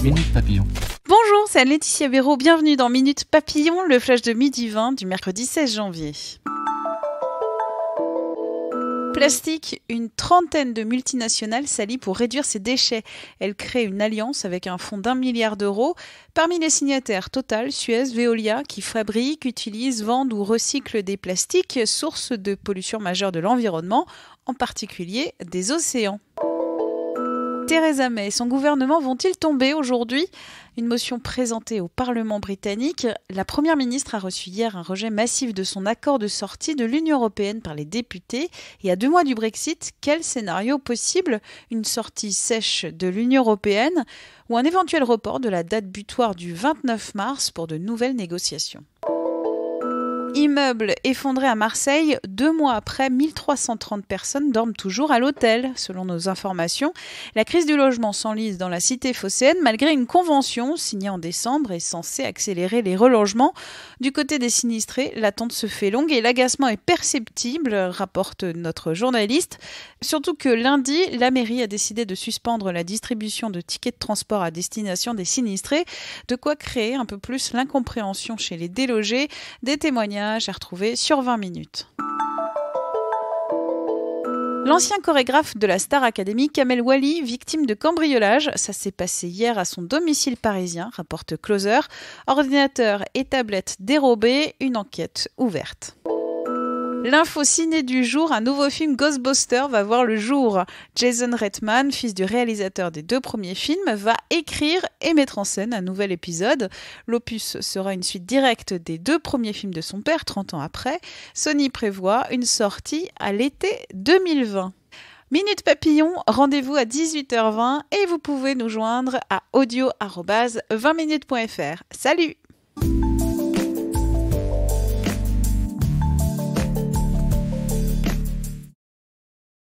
Minute Papillon. Bonjour, c'est Laetitia Béraud, bienvenue dans Minute Papillon, le flash de midi 20 du mercredi 16 janvier. Plastique, une trentaine de multinationales s'allient pour réduire ses déchets. Elles créent une alliance avec un fonds d'1 milliard d'euros. Parmi les signataires, Total, Suez, Veolia, qui fabriquent, utilisent, vendent ou recyclent des plastiques, source de pollution majeure de l'environnement, en particulier des océans. Theresa May et son gouvernement vont-ils tomber aujourd'hui ? Une motion présentée au Parlement britannique. La Première ministre a reçu hier un rejet massif de son accord de sortie de l'Union européenne par les députés. Et à 2 mois du Brexit, quel scénario possible ? Une sortie sèche de l'Union européenne ou un éventuel report de la date butoir du 29 mars pour de nouvelles négociations ? Immeuble effondré à Marseille, 2 mois après, 1330 personnes dorment toujours à l'hôtel. Selon nos informations, la crise du logement s'enlise dans la cité phocéenne malgré une convention signée en décembre et censée accélérer les relogements. Du côté des sinistrés, l'attente se fait longue et l'agacement est perceptible, rapporte notre journaliste. Surtout que lundi, la mairie a décidé de suspendre la distribution de tickets de transport à destination des sinistrés, de quoi créer un peu plus l'incompréhension chez les délogés. Des témoignages à retrouver sur 20 minutes. L'ancien chorégraphe de la Star Academy, Kamel Wally, victime de cambriolage. Ça s'est passé hier à son domicile parisien, rapporte Closer. Ordinateur et tablette dérobés, une enquête ouverte. L'info ciné du jour, un nouveau film Ghostbusters va voir le jour. Jason Reitman, fils du réalisateur des 2 premiers films, va écrire et mettre en scène un nouvel épisode. L'opus sera une suite directe des 2 premiers films de son père, 30 ans après. Sony prévoit une sortie à l'été 2020. Minute Papillon, rendez-vous à 18h20 et vous pouvez nous joindre à audio@20minutes.fr. Salut!